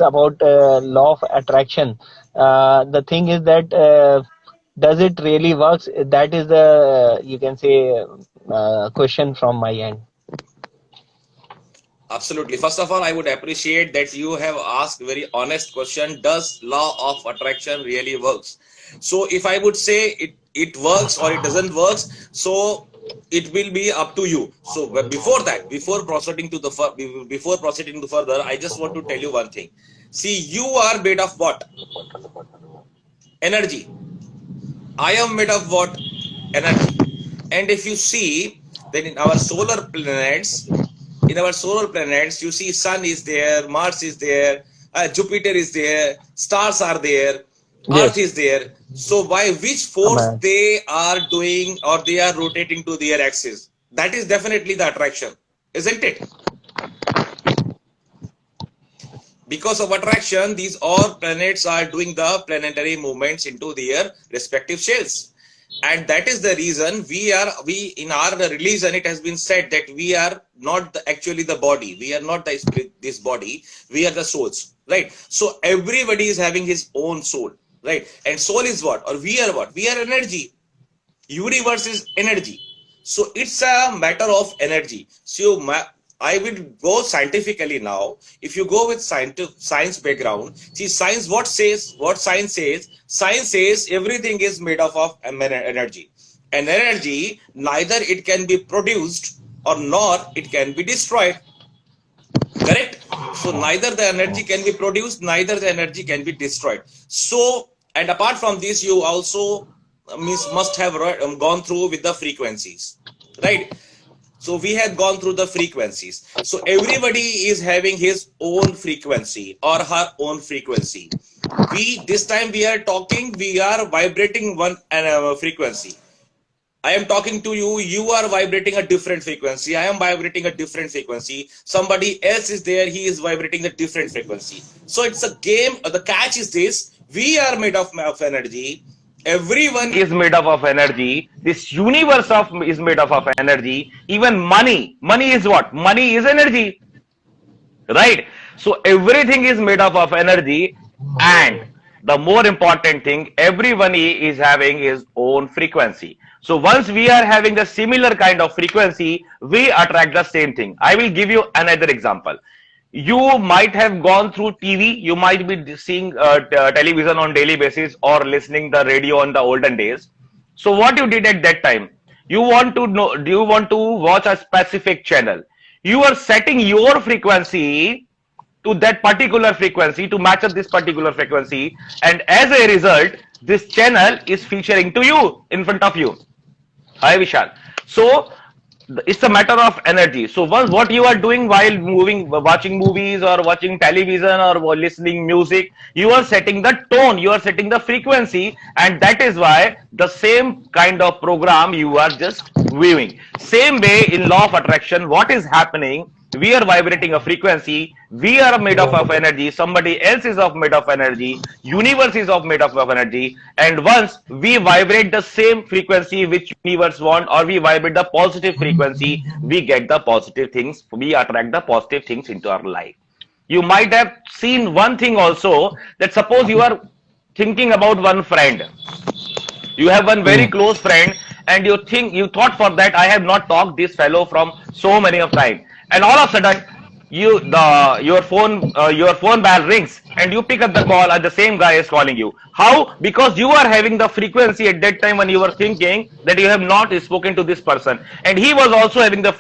about law of attraction. The thing is that does it really works? That is the you can say question from my end. Absolutely. First of all, I would appreciate that you have asked very honest question. Does law of attraction really works? So if I would say it works or it doesn't works, so it will be up to you. So but before that, before proceeding to further, I just want to tell you one thing. See, you are made of what? Energy. I am made of what? Energy. And if you see, then in our solar planets, you see sun is there, Mars is there, Jupiter is there, stars are there, Earth Yes, is there. So by which force man. they are doing or they are rotating to their axis? That is definitely the attraction, isn't it? Because of attraction, these all planets are doing the planetary movements into their respective shells. And that is the reason we in our religion it has been said that we are not actually the body, we are not the spirit, this body, we are the souls, right? So everybody is having his own soul, right? And soul is what, we are energy. Universe is energy. So it's a matter of energy. So I will go scientifically now. If you go with science background, see science what science says everything is made up of energy. And energy, neither it can be produced or nor it can be destroyed. Correct? So neither the energy can be produced, neither the energy can be destroyed. So, and apart from this, you also must have gone through with the frequencies, right? So we have gone through the frequencies. So everybody is having his own frequency or her own frequency. This time we are talking, we are vibrating one frequency. I am talking to you, you are vibrating a different frequency. I am vibrating a different frequency. Somebody else is there, he is vibrating a different frequency. So it's a game. The catch is this: we are made of energy. Everyone is made up of energy. This universe is made up of energy. Even money. Money is what? Money is energy. Right? So everything is made up of energy, and the more important thing, everyone is having his own frequency. So once we are having the similar kind of frequency, we attract the same thing. I will give you another example. You might have gone through TV, you might be seeing television on daily basis or listening the radio on the olden days. So what you did at that time, you want to know, do you want to watch a specific channel? You are setting your frequency to that particular frequency to match up this particular frequency, and as a result this channel is featuring to you in front of you. Hi Vishal. So it's a matter of energy. So what you are doing while watching movies or watching television or listening music, you are setting the tone, you are setting the frequency, and that is why the same kind of program you are just viewing. Same way in law of attraction, what is happening? We are vibrating a frequency, we are made up of energy, somebody else is of made of energy, universe is of made up of energy, and once we vibrate the same frequency which universe want, or we vibrate the positive frequency, we get the positive things, we attract the positive things into our life. You might have seen one thing also, that suppose you are thinking about one friend, you have one very Hmm. close friend, and you thought for that I have not talked this fellow from so many of time, and all of a sudden your phone bell rings and you pick up the call and the same guy is calling you. How? Because you are having the frequency at that time when you were thinking that you have not spoken to this person, and he was also having the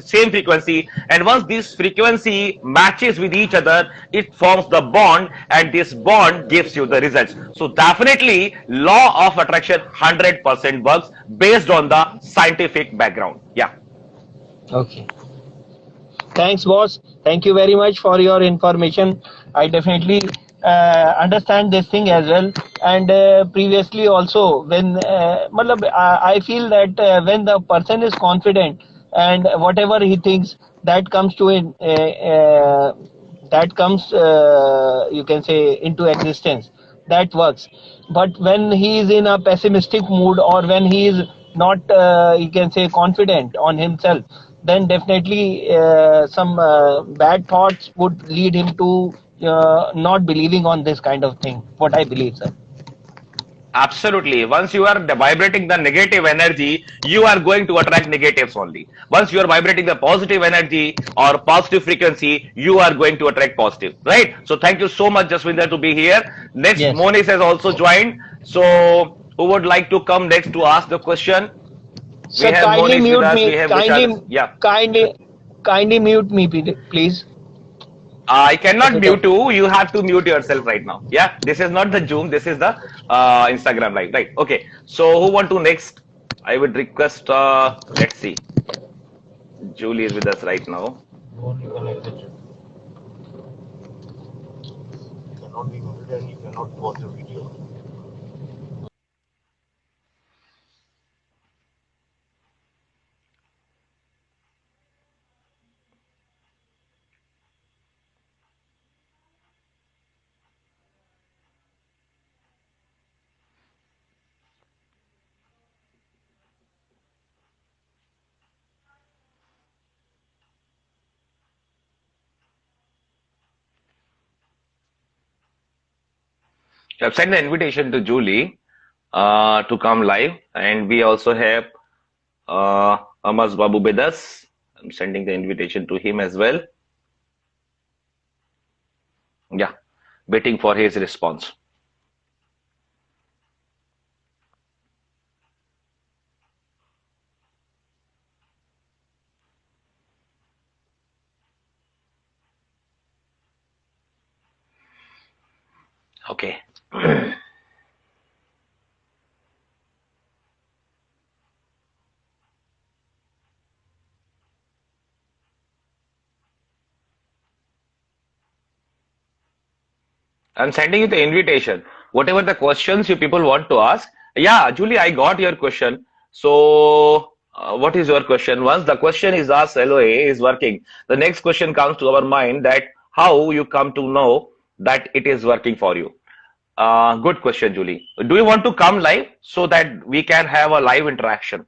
same frequency, and once this frequency matches with each other, it forms the bond, and this bond gives you the results. So definitely law of attraction 100% works based on the scientific background. Yeah. Okay. Thanks, boss. Thank you very much for your information. I definitely understand this thing as well. And previously also, when I feel that when the person is confident and whatever he thinks, that comes to in, that comes you can say into existence. That works. But when he is in a pessimistic mood, or when he is not you can say confident on himself, then definitely some bad thoughts would lead him to not believing on this kind of thing. What I believe, sir. Absolutely. Once you are vibrating the negative energy, you are going to attract negatives only. Once you are vibrating the positive energy or positive frequency, you are going to attract positive. Right? So thank you so much, Jaswinder, to be here. Next, Yes. Monis has also joined. So who would like to come next to ask the question? We Sir, have kindly Monis with mute us. We me. have Vishal. Yeah. Kindly mute me, please. I If cannot it, mute you. You have to mute yourself right now. Yeah. This is not the Zoom. This is the Instagram live. Right. Okay. So who want to next? I would request, let's see. Julie is with us right now. Only connected. You cannot be muted and you cannot pause the video. I've sent the invitation to Julie to come live, and we also have Amas Babu with us. I'm sending the invitation to him as well. Yeah, waiting for his response. Okay. I'm sending you the invitation. Whatever the questions you people want to ask. Yeah, Julie, I got your question. So, what is your question? Once the question is asked, LOA is working. The next question comes to our mind that how you come to know that it is working for you. Good question, Julie. Do you want to come live so that we can have a live interaction?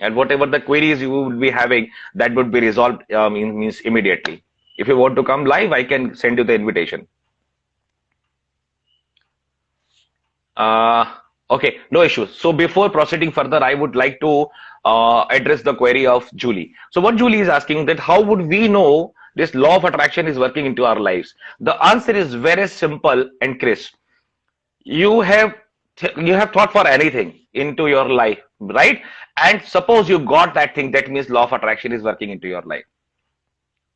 And whatever the queries you would be having, that would be resolved means immediately. If you want to come live, I can send you the invitation. Uh, okay, no issues. So before proceeding further, I would like to address the query of Julie. So what Julie is asking that how would we know this law of attraction is working into our lives? The answer is very simple and crisp. You have you have thought for anything into your life, right? And suppose you got that thing, that means law of attraction is working into your life.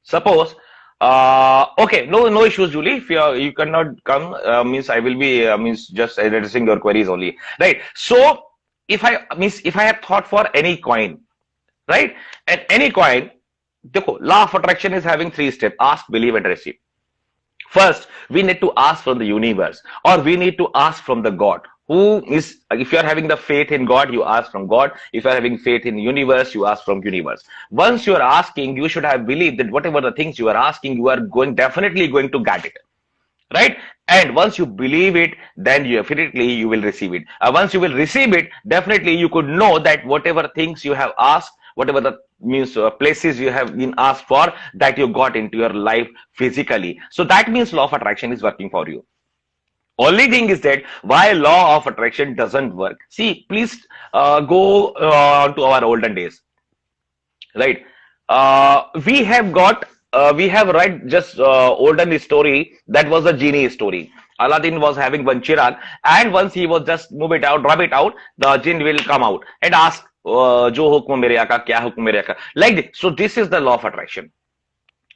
Suppose, okay, no issues, Julie. If you cannot come, means I will be means just addressing your queries only, right? So if I have thought for any coin, right, and any coin, देखो, law of attraction is having three steps: ask, believe, and receive. First, we need to ask from the universe, or we need to ask from the God. Who is, if you are having the faith in God, you ask from God. If you are having faith in universe, you ask from universe. Once you are asking, you should have believed that whatever the things you are asking, you are definitely going to get it. Right? And once you believe it, then you definitely you will receive it. Once you will receive it, definitely you could know that whatever things you have asked, whatever the means places you have been asked for, that you got into your life physically. So that means law of attraction is working for you. Only thing is that why law of attraction doesn't work. See, please go to our olden days, right? We have read just olden story that was a genie story. Aladdin was having one chirag, and once he was just move it out, rub it out, the jinn will come out and ask, "Jo hukm mere aaka, kya hukm mere aaka?" Like this. So this is the law of attraction.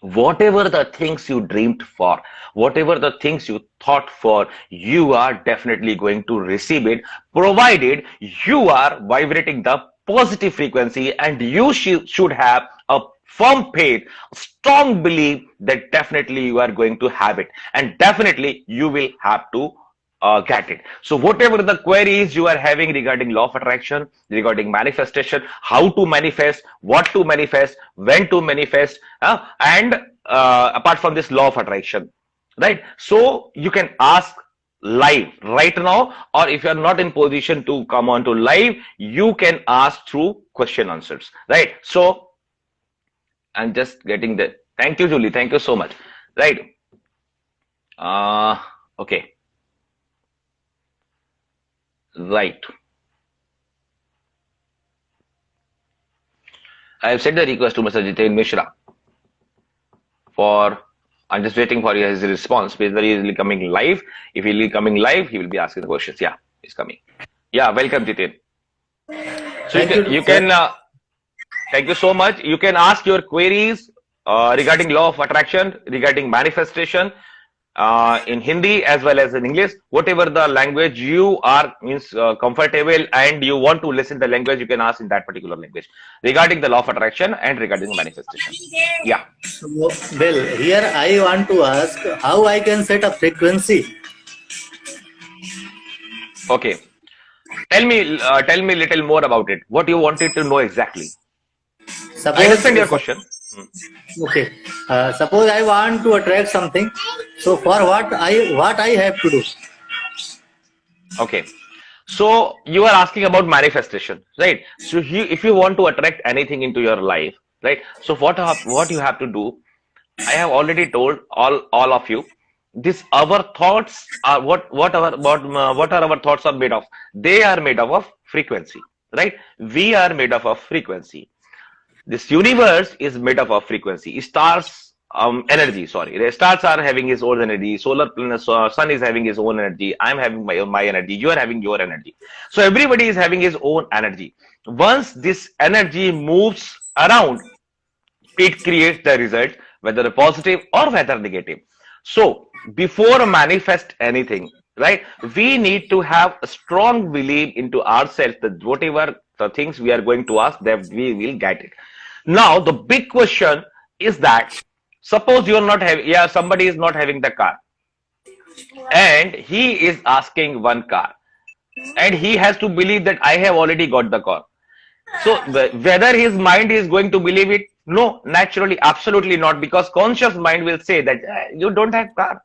Whatever the things you dreamed for, whatever the things you thought for, you are definitely going to receive it, provided you are vibrating the positive frequency, and you should have a firm faith, strong belief that definitely you are going to have it, and definitely you will have to get it. So whatever the queries you are having regarding law of attraction, regarding manifestation, how to manifest, what to manifest, when to manifest, and apart from this law of attraction, right? So you can ask live right now, or if you are not in position to come on to live, you can ask through question answers, right? So I'm just getting that. Thank you, Julie. Thank you so much. Right. Okay, right. I have sent the request to Mr. Jiten Mishra for. I'm just waiting for his response. Whether he is coming live. If he will be coming live, he will be asking the questions. Yeah, he's coming. Yeah, welcome, Jiten. So Thank you, you sir. can thank you so much. You can ask your queries regarding law of attraction, regarding manifestation, in Hindi as well as in English, whatever the language you are means comfortable and you want to listen the language, you can ask in that particular language regarding the law of attraction and regarding manifestation. Yeah. So, well, here I want to ask how I can set a frequency. Okay. Tell me a little more about it. What you wanted to know exactly. I understand your Suppose, question. okay, suppose I want to attract something. So for what I have to do? Okay. So you are asking about manifestation, right? So if you want to attract anything into your life, right? So what you have to do, I have already told all of you. This our thoughts are what are our thoughts are made of? They are made up of frequency, right? We are made up of frequency. This universe is made up of frequency. Stars, energy. Sorry, the stars are having its own energy. Solar planets, sun is having his own energy. I'm having my energy. You are having your energy. So everybody is having his own energy. Once this energy moves around, it creates the result, whether positive or whether negative. So before manifest anything, right, we need to have a strong belief into ourselves that whatever the things we are going to ask, that we will get it. Now the big question is that suppose you are not having, yeah, somebody is not having the car and he is asking one car and he has to believe that I have already got the car. So whether his mind is going to believe it? No, naturally, absolutely not, because conscious mind will say that you don't have car.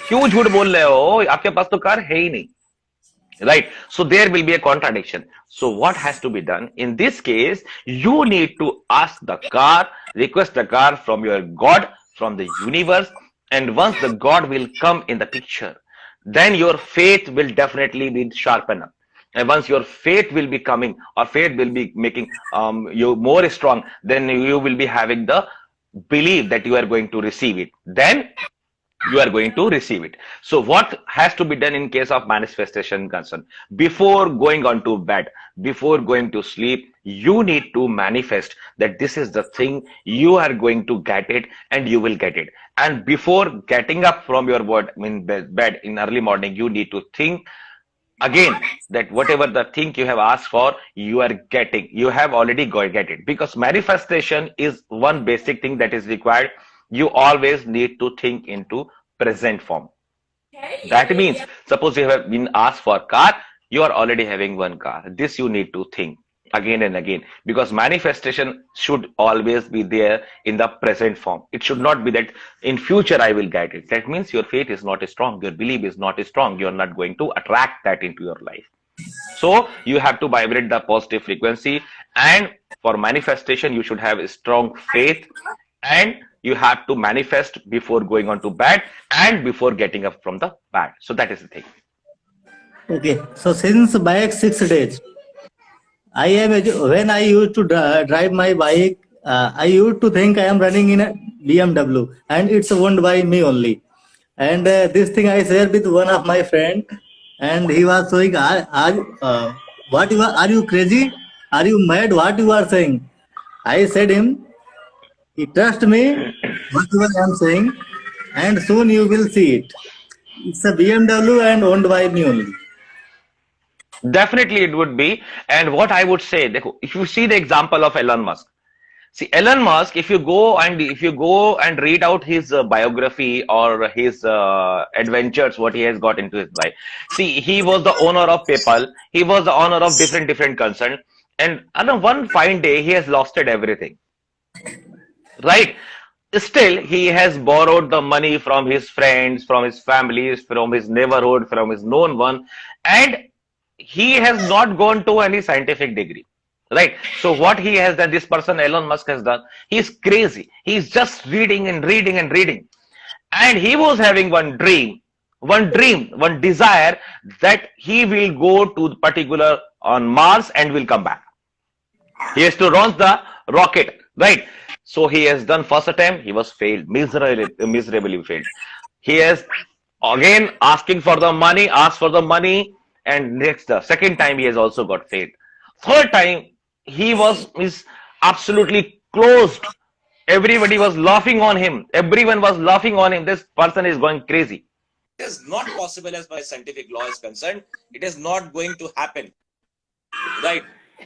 क्यों झूठ बोल रहे हो? आपके पास तो car है ही नहीं. Right? So there will be a contradiction. So what has to be done? In this case, you need to ask the car, request the car from your God, from the universe, and once the God will come in the picture, then your faith will definitely be sharpened up. And once your faith will be coming, or faith will be making you more strong, then you will be having the belief that you are going to receive it. Then you are going to receive it. So what has to be done in case of manifestation concern? Before going on to bed, before going to sleep, you need to manifest that this is the thing, you are going to get it and you will get it. And before getting up from your bed in early morning, you need to think again that whatever the thing you have asked for, you are getting, you have already get it, because manifestation is one basic thing that is required. You always need to think into present form. That means suppose you have been asked for a car, you are already having one car. This you need to think again and again, because manifestation should always be there in the present form. It should not be that in future I will get it. That means your faith is not strong, your belief is not strong, you are not going to attract that into your life. So you have to vibrate the positive frequency, and for manifestation you should have a strong faith, and you have to manifest before going on to bed and before getting up from the bed. So that is the thing. Okay, so since back 6 days, when I used to drive my bike, I used to think I am running in a BMW and it's owned by me only. And this thing I shared with one of my friend, and he was saying, are you crazy? Are you mad? What you are saying? I said him, trust me, whatever I am saying, and soon you will see it. It's a BMW and owned by me only. Definitely it would be. And what I would say, if you see the example of Elon Musk, see Elon Musk, if you go and read out his biography or his adventures, what he has got into his life. See, he was the owner of PayPal. He was the owner of different concerns. And on one fine day, he has lost it everything. Right? Still, he has borrowed the money from his friends, from his families, from his neighborhood, from his known one, and he has not gone to any scientific degree. Right? So what he has done, this person Elon Musk has done, he is crazy. He is just reading and reading and reading. and he was having one desire that he will go to particular on Mars and will come back. He has to launch the rocket, right? So he has done first attempt, he was failed, miserably failed. He has again asking for the money, asked for the money, and next the second time he has also got failed. Third time he was is absolutely closed. Everybody was laughing on him. Everyone was laughing on him. This person is going crazy. It is not possible as far as scientific law is concerned. It is not going to happen, right?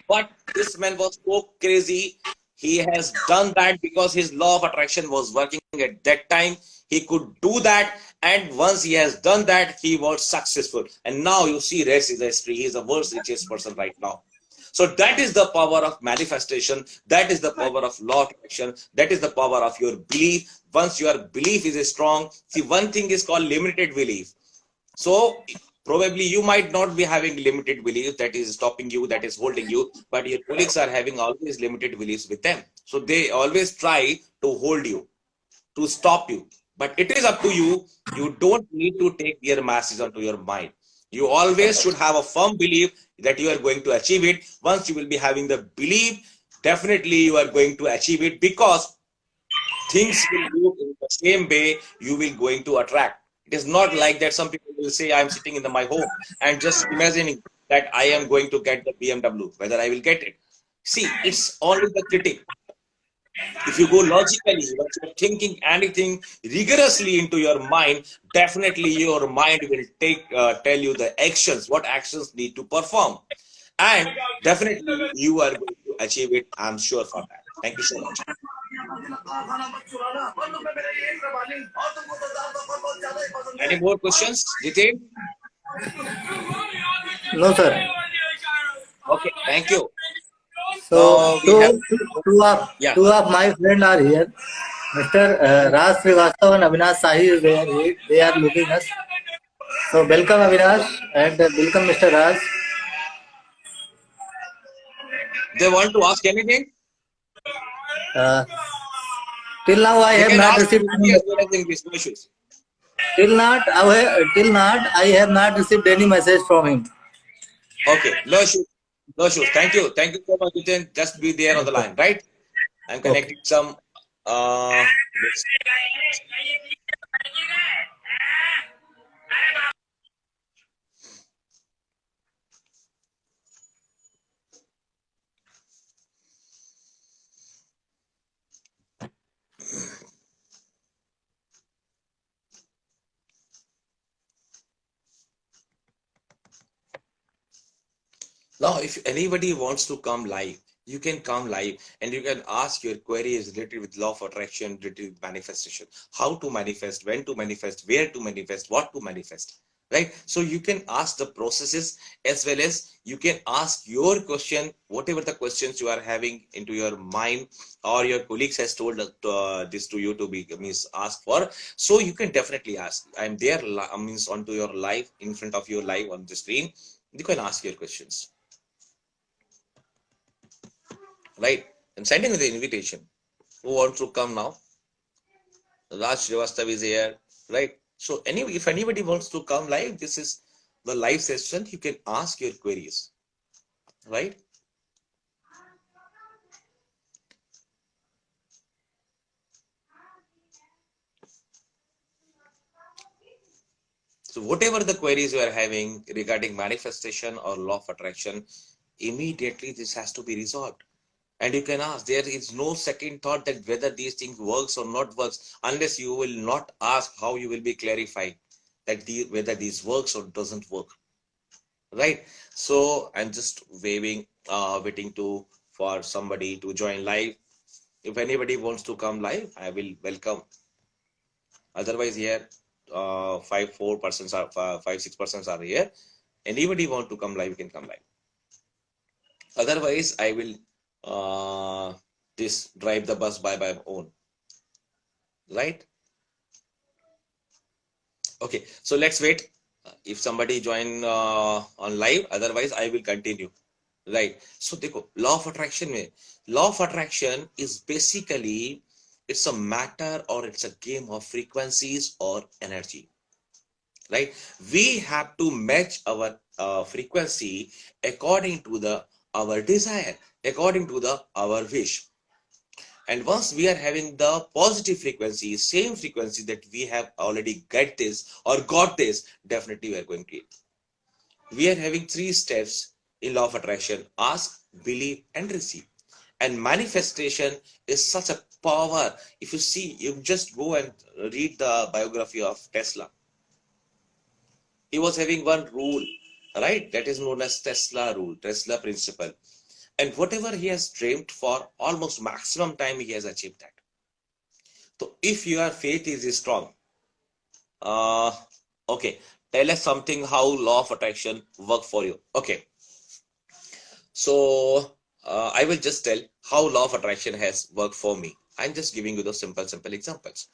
But this man was so crazy. He has done that because his law of attraction was working at that time. He could do that, and once he has done that, he was successful. And now you see, rest is history. He is the world's richest person right now. So that is the power of manifestation. That is the power of law of attraction. That is the power of your belief. Once your belief is strong, see, one thing is called limited belief. So probably you might not be having limited belief that is stopping you, that is holding you, but your colleagues are having always limited beliefs with them. So they always try to hold you, to stop you. But it is up to you. You don't need to take their masses onto your mind. You always should have a firm belief that you are going to achieve it. Once you will be having the belief, definitely you are going to achieve it, because things will move in the same way you will going to attract. It is not like that some people will say, I'm sitting in my home and just imagining that I am going to get the BMW, whether I will get it. See, it's only the critic. If you go logically, once you're thinking anything rigorously into your mind, definitely your mind will tell you the actions, what actions need to perform. And definitely you are going to achieve it. I'm sure for that. Thank you so much. Any more questions, Jitin? No, sir. Okay, thank you. So We have, yeah. two of my friends are here. Mr. Raj Srivastava and Avinash Sahi is there. They are looking us. So welcome Avinash and welcome Mr. Raj. They want to ask anything? Uh, till now I They have can not ask in received Hindi as well as English, no issues. till not I have not received any message from him. Okay, no issues. No issues. Thank you. Thank you so much, Jitin. Just be there on the line, right? I'm connecting some. This. Now, if anybody wants to come live, you can come live and you can ask your queries related with law of attraction, related with manifestation. How to manifest, when to manifest, where to manifest, what to manifest, right? So you can ask the processes, as well as you can ask your question, whatever the questions you are having into your mind, or your colleagues has told this to you to be means ask for. So you can definitely ask. I'm there means onto your live, in front of your live on the screen. You can ask your questions. Right? I'm sending you the invitation. Who wants to come now? Raj Srivastava is here, right? So if anybody wants to come live, this is the live session. You can ask your queries, right? So whatever the queries you are having regarding manifestation or law of attraction, immediately this has to be resolved. And you can ask, there is no second thought that whether these things works or not works, unless you will not ask, how you will be clarifying that whether this works or doesn't work, right? So I'm just waiting for somebody to join live. If anybody wants to come live, I will welcome. Otherwise, here 5-6 persons are here. Anybody want to come live, you can come live. Otherwise, I will this drive the bus by my own, right? Okay, so let's wait if somebody join on live. Otherwise, I will continue, right? So देखो, law of attraction is basically It's a matter or it's a game of frequencies or energy, right? We have to match our frequency according to the our desire, according to the our wish. And once we are having the positive frequency, same frequency that we have already get this or got this, definitely we are going to. We are having 3 steps in law of attraction: ask, believe, and receive. And manifestation is such a power. If you see, you just go and read the biography of Tesla. He was having one rule, right? That is known as Tesla rule, Tesla principle. And whatever he has dreamed for, almost maximum time he has achieved that. So if your faith is strong, uh, okay, tell us something how law of attraction work for you. Okay, so I will just tell how law of attraction has worked for me. I'm just giving you those simple examples.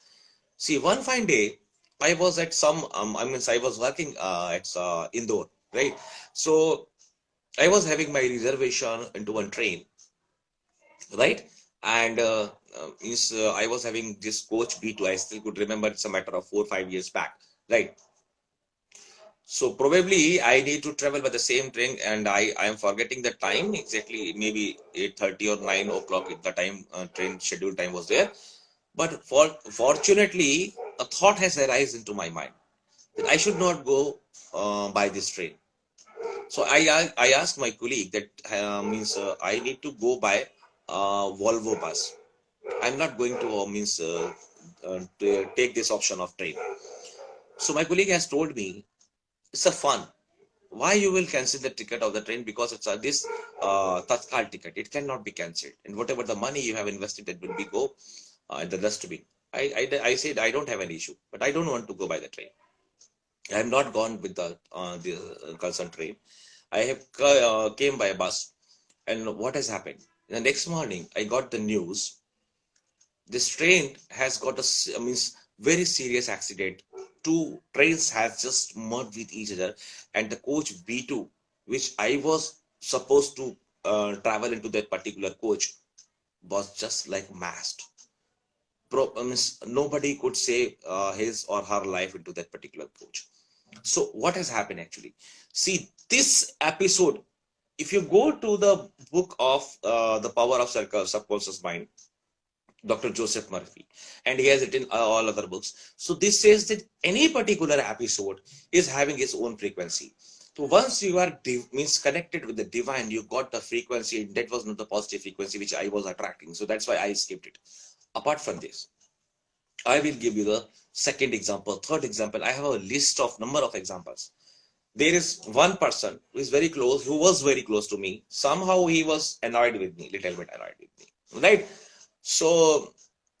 See, one fine day, I was at some, I was working at Indore, right? So I was having my reservation into one train, right? And I was having this coach B2. I still could remember. It's a matter of 4 or 5 years back, right? So probably I need to travel by the same train, and I am forgetting the time exactly. Maybe 8:30 or 9 o'clock. The time train schedule time was there. But fortunately, a thought has arisen into my mind that I should not go by this train. So I asked my colleague that means I need to go by Volvo bus. I'm not going to to take this option of train. So my colleague has told me it's a fun. Why you will cancel the ticket of the train? Because it's this Tatkal ticket. It cannot be cancelled, and whatever the money you have invested, it will be go in the dustbin. I said I don't have any issue, but I don't want to go by the train. I have not gone with the concerned train. I have came by a bus, and what has happened? The next morning, I got the news. This train has got means very serious accident. 2 trains has just merged with each other, and the coach B2, which I was supposed to travel into that particular coach, was just like mashed. Means nobody could save his or her life into that particular coach. So what has happened actually? See, this episode, if you go to the book of The Power of Subconscious Mind, Dr. Joseph Murphy, and he has written all other books. So this says that any particular episode is having its own frequency. So once you are means connected with the divine, you got the frequency. That was not the positive frequency which I was attracting. So that's why I skipped it. Apart from this, I will give you the second example, third example. I have a list of number of examples. There is one person who is very close, who was very close to me. Somehow he was annoyed with me, little bit annoyed with me, right? So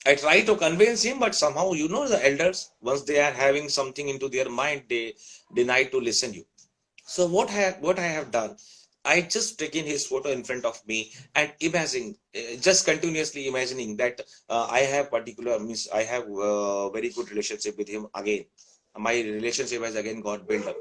I try to convince him, but somehow, you know, the elders, once they are having something into their mind, they deny to listen you. So what I have done, I just taken his photo in front of me and imagine, just continuously imagining that I have particular means I have very good relationship with him again. My relationship has again got built up.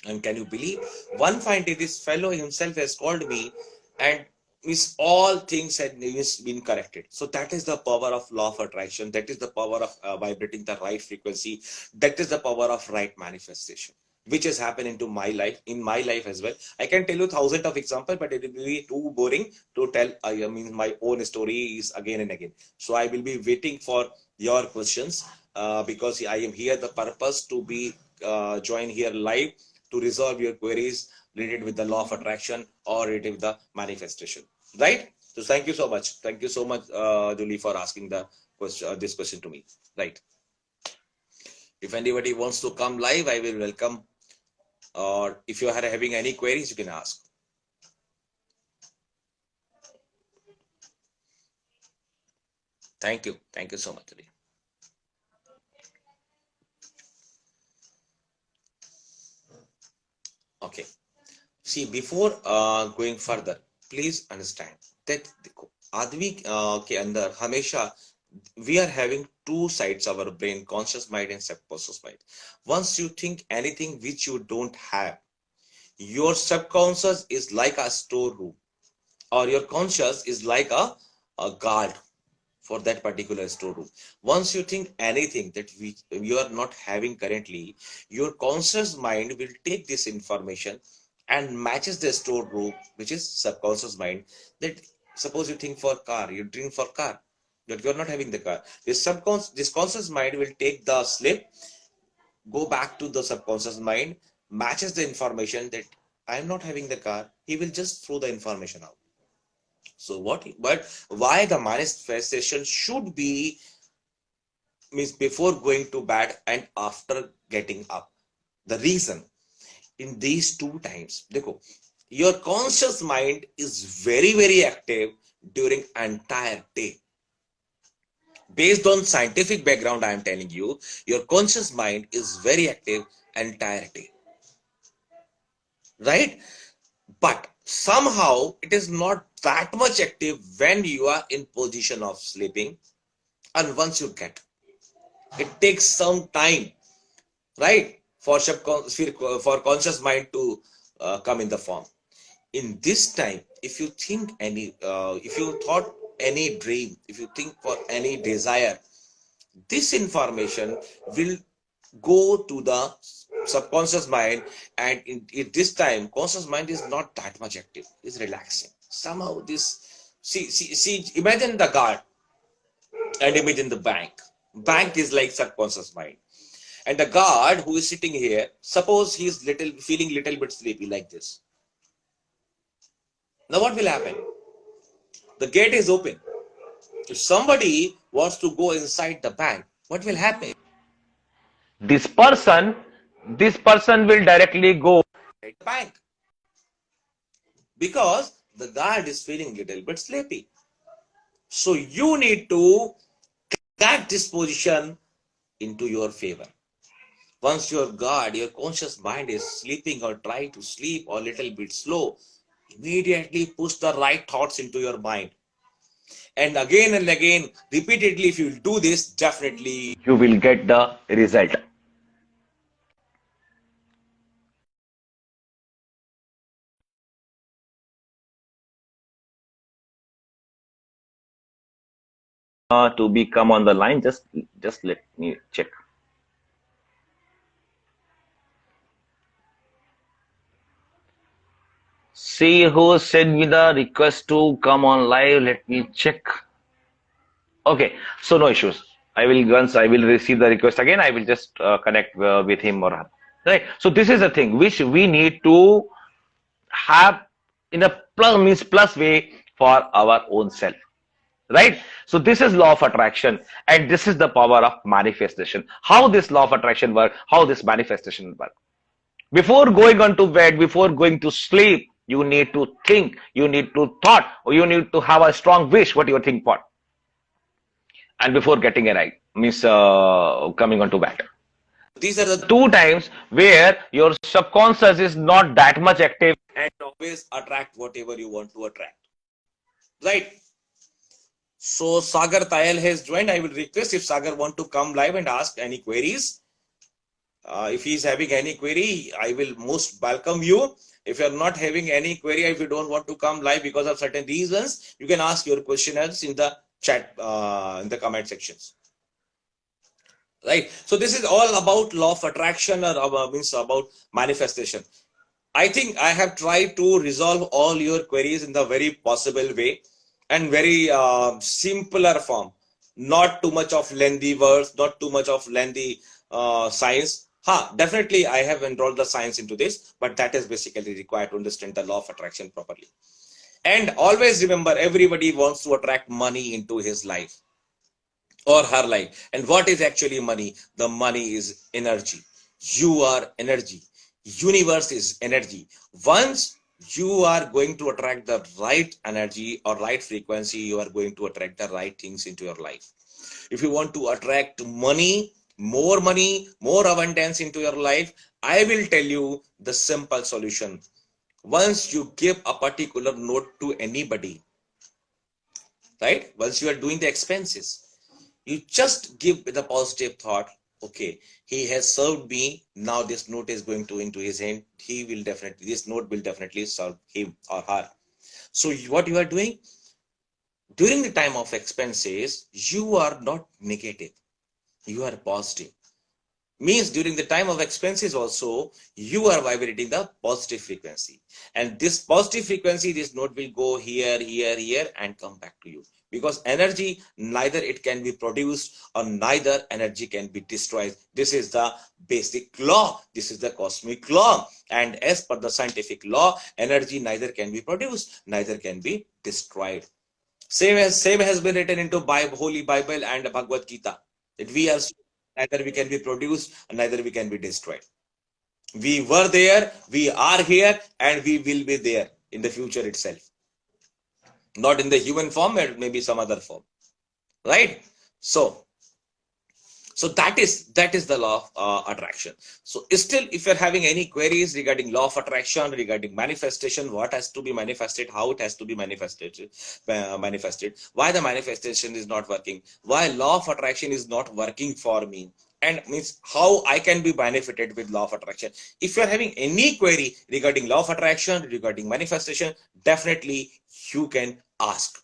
And can you believe? One fine day, this fellow himself has called me, and means all things had been corrected. So that is the power of law of attraction. That is the power of vibrating the right frequency. That is the power of right manifestation, which has happened into my life, in my life as well. I can tell you thousands of examples, but it will be too boring to tell. I mean, my own story is again and again. So I will be waiting for your questions because I am here the purpose to be join here live to resolve your queries related with the law of attraction or related with the manifestation, right? So thank you so much. Thank you so much, Julie, for asking the question, this question to me, right? If anybody wants to come live, I will welcome. Or if you are having any queries, you can ask. Thank you. Thank you so much, Julie. Okay. See, before going further, please understand that आदमी के अंदर हमेशा we are having 2 sides of our brain, conscious mind and subconscious mind. Once you think anything which you don't have, your subconscious is like a storeroom, or your conscious is like a guard for that particular storeroom. Once you think anything that you are not having currently, your conscious mind will take this information and matches the storeroom, which is subconscious mind. That suppose you think for car, you dream for car, but you're not having the car. This conscious mind will take the slip, go back to the subconscious mind, matches the information that I'm not having the car. He will just throw the information out. So but why the manifestation should be means before going to bed and after getting up. The reason in these two times, देखो, your conscious mind is very active during entire day. Based on scientific background, I am telling you, your conscious mind is very active entire day, right? But somehow it is not that much active when you are in position of sleeping, and once you get, it takes some time, right, for conscious mind to come in the form. In this time, if you think if you thought any dream, if you think for any desire, this information will go to the subconscious mind, and in this time conscious mind is not that much active, is relaxing somehow. This see, imagine the guard and imagine the bank is like subconscious mind, and the guard who is sitting here, suppose he is feeling little bit sleepy like this. Now what will happen? The gate is open. If somebody wants to go inside the bank, what will happen? This person will directly go The bank, because the guard is feeling little bit sleepy. So you need to get this position into your favor. Once your guard, your conscious mind is sleeping or try to sleep or little bit slow, immediately push the right thoughts into your mind. And again, repeatedly, if you do this, definitely you will get the result. To become on the line, just let me check. See who sent me the request to come on live. Let me check. Okay, so no issues. Once I will receive the request again, I will just connect with him or her. Right. So this is the thing which we need to have in a plus way for our own self. Right. So this is law of attraction, and this is the power of manifestation. How this law of attraction work? How this manifestation work? Before going on to bed, before going to sleep, you need to think, you need to thought, or you need to have a strong wish what you think for. And before getting a right, means coming on to bed. these are the Two times where your subconscious is not that much active and always attract whatever you want to attract. Right. So Sagar Tayal has joined. I will request if Sagar want to come live and ask any queries. If he is having any query, I will most welcome you. If you are not having any query, if you don't want to come live because of certain reasons, you can ask your questionnaires in the chat, in the comment sections. Right. So this is all about law of attraction, or means about manifestation. I think I have tried to resolve all your queries in the very possible way and very simpler form. Not too much of lengthy words, not too much of lengthy science. Definitely I have enrolled the science into this, but that is basically required to understand the law of attraction properly. And always remember, everybody wants to attract money into his life or her life. And what is actually money? The money is energy. You are energy. Universe is energy. Once you are going to attract the right energy or right frequency, you are going to attract the right things into your life. If you want to attract money, more abundance into your life, I will tell you the simple solution. Once you give a particular note to anybody, right? Once you are doing the expenses, you just give the positive thought, okay, he has served me, now this note is going to into his hand, this note will definitely serve him or her. So what you are doing, during the time of expenses, you are not negative, you are positive. Means during the time of expenses also, you are vibrating the positive frequency. And this positive frequency, this note will go here, here, and come back to you. Because energy, neither it can be produced or neither energy can be destroyed. This is the basic law. This is the cosmic law. And as per the scientific law, energy neither can be produced, neither can be destroyed. Same has been written into Holy Bible and Bhagavad Gita, that we are neither we can be produced, neither we can be destroyed. We were there, we are here, and we will be there in the future itself. Not in the human form, but maybe some other form. Right? So that is the law of attraction. So still, if you're having any queries regarding law of attraction, regarding manifestation, what has to be manifested, how it has to be manifested, why the manifestation is not working, why law of attraction is not working for me, and means how I can be benefited with law of attraction. If you're having any query regarding law of attraction, regarding manifestation, definitely you can ask.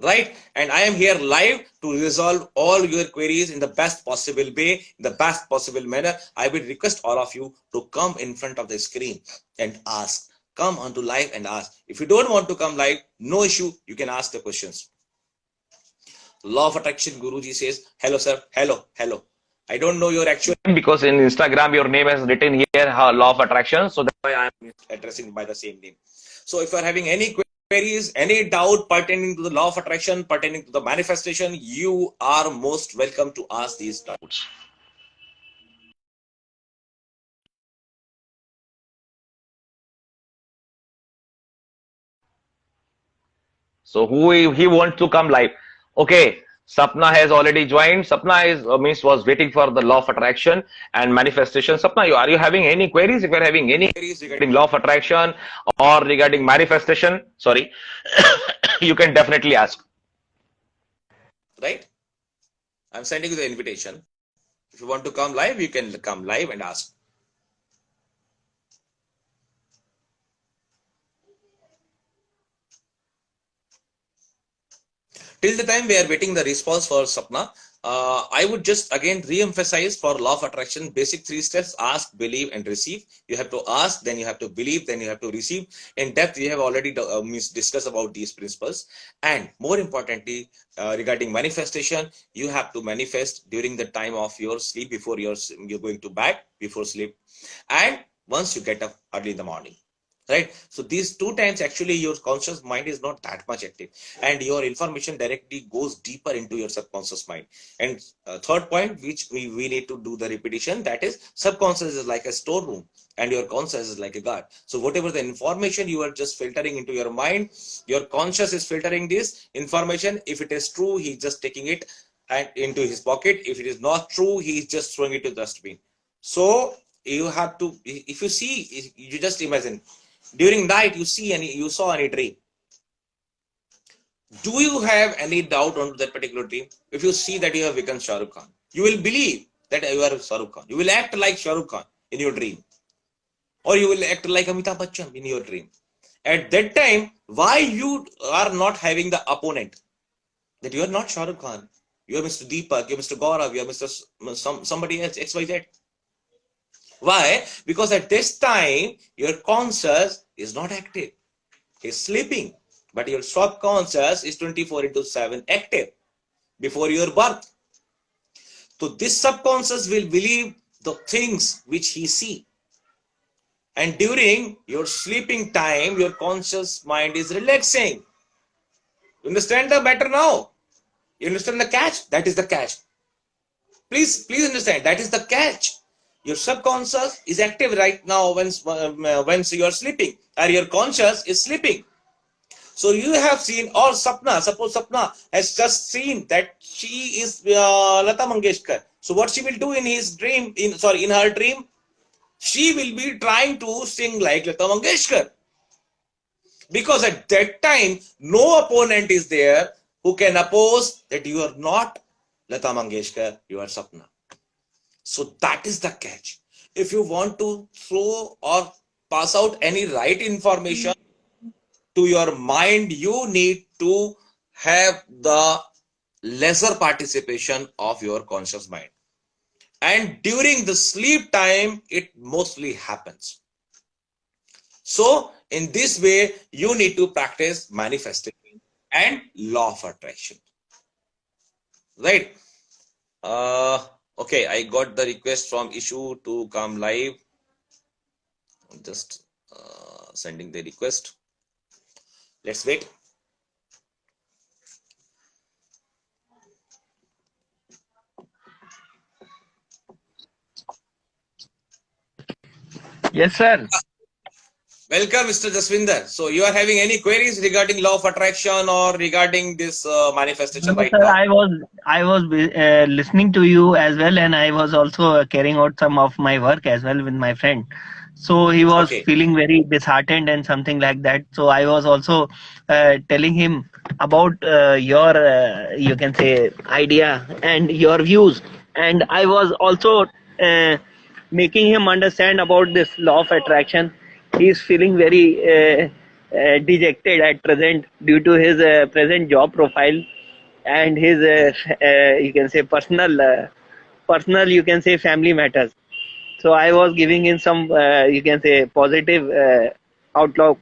Right? And I am here live to resolve all your queries in the best possible way, in the best possible manner. I will request all of you to come in front of the screen and ask. Come onto live and ask. If you don't want to come live, no issue. You can ask the questions. Law of attraction, Guruji says, hello, sir. Hello. I don't know your actual name because in Instagram your name is written here, law of attraction. So that's why I am addressing by the same name. So if you are having any queries, any doubt pertaining to the law of attraction, pertaining to the manifestation, you are most welcome to ask these doubts. So who he wants to come live? Okay, Sapna has already joined. Sapna is means was waiting for the law of attraction and manifestation. Sapna, are you having any queries? If you are having any queries regarding law of attraction or regarding manifestation, sorry, you can definitely ask. Right? I'm sending you the invitation. If you want to come live, you can come live and ask. Till the time we are waiting the response for Sapna, I would just again re-emphasize for law of attraction, basic 3 steps: ask, believe, and receive. You have to ask, then you have to believe, then you have to receive. In depth, we have already discussed about these principles. And more importantly, regarding manifestation, you have to manifest during the time of your sleep, before you're going to bed, before sleep, and once you get up early in the morning. Right? So these 2 times actually your conscious mind is not that much active, and your information directly goes deeper into your subconscious mind. And third point, which we need to do the repetition, that is subconscious is like a storeroom and your conscious is like a guard. So whatever the information you are just filtering into your mind, your conscious is filtering this information. If it is true, he's just taking it and into his pocket. If it is not true, he is just throwing it to the dustbin. So you have to, if you see, you just imagine, during night you saw any dream. Do you have any doubt on that particular dream? If you see that you have become Shah Rukh Khan, you will believe that you are Shah Rukh Khan. You will act like Shah Rukh Khan in your dream, or you will act like Amitabh Bachchan in your dream. At that time, why you are not having the opponent? That you are not Shah Rukh Khan. You are Mr. Deepak, you are Mr. Gaurav, you are Mr. somebody else, XYZ. Why? Because at this time, your conscious is not active. He's sleeping. But your subconscious is 24/7 active before your birth. So this subconscious will believe the things which he sees. And during your sleeping time, your conscious mind is relaxing. You understand the matter now? You understand the catch? That is the catch. Please understand, that is the catch. Your subconscious is active right now when you are sleeping, or your conscious is sleeping. So you have seen, or Sapna, suppose Sapna has just seen that she is Lata Mangeshkar. So what she will do in his dream, in her dream, she will be trying to sing like Lata Mangeshkar. Because at that time, no opponent is there who can oppose that you are not Lata Mangeshkar, you are Sapna. So that is the catch. If you want to throw or pass out any right information to your mind, you need to have the lesser participation of your conscious mind. And during the sleep time, it mostly happens. So in this way, you need to practice manifestation and law of attraction. Right? Okay, I got the request from Ishu to come live. I'm just sending the request. Let's wait. Yes, sir. Welcome, Mr. Jaswinder. So you are having any queries regarding law of attraction or regarding this manifestation No, right sir, now? I was listening to you as well, and I was also carrying out some of my work as well with my friend. So he was Okay. feeling very disheartened and something like that. So I was also telling him about your, you can say, idea and your views, and I was also making him understand about this law of attraction. He is feeling very dejected at present due to his present job profile and his you can say personal you can say family matters. So I was giving him some you can say positive outlook.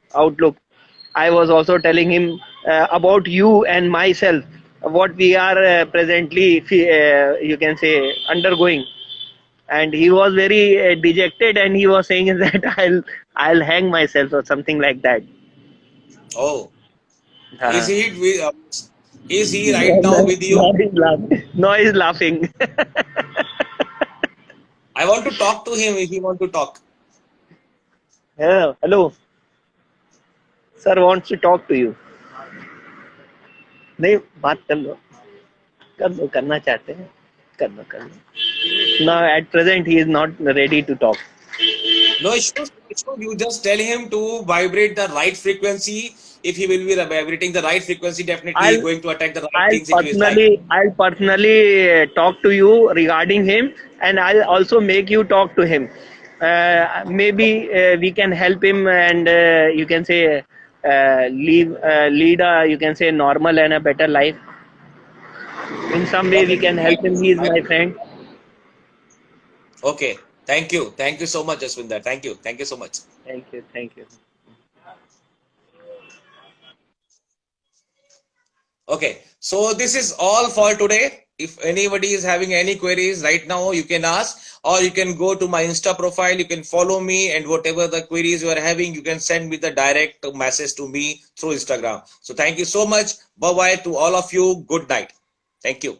I was also telling him about you and myself, what we are presently you can say undergoing. And he was very dejected, and he was saying that I'll hang myself or something like that. Oh, is uh, he is he right now with you? now he's laughing. Now he's laughing. I want to talk to him if he want to talk. Yeah, hello, sir wants to talk to you. नहीं बात कर लो करना चाहते हैं कर लो. Now at present he is not ready to talk. No issues. You just tell him to vibrate the right frequency. If he will be vibrating the right frequency, definitely he I'll going to attract the right things into his life. I'll personally talk to you regarding him, and I'll also make you talk to him. Maybe we can help him, and you can say lead a you can say normal and a better life. In some way, we can Definitely. help him. He is my friend. Okay. Thank you. Thank you so much, Jaswinder. Thank you. Thank you so much. Thank you. Thank you. Okay. So this is all for today. If anybody is having any queries right now, you can ask, or you can go to my Insta profile. You can follow me, and whatever the queries you are having, you can send me the direct message to me through Instagram. So thank you so much. Bye bye to all of you. Good night. Thank you.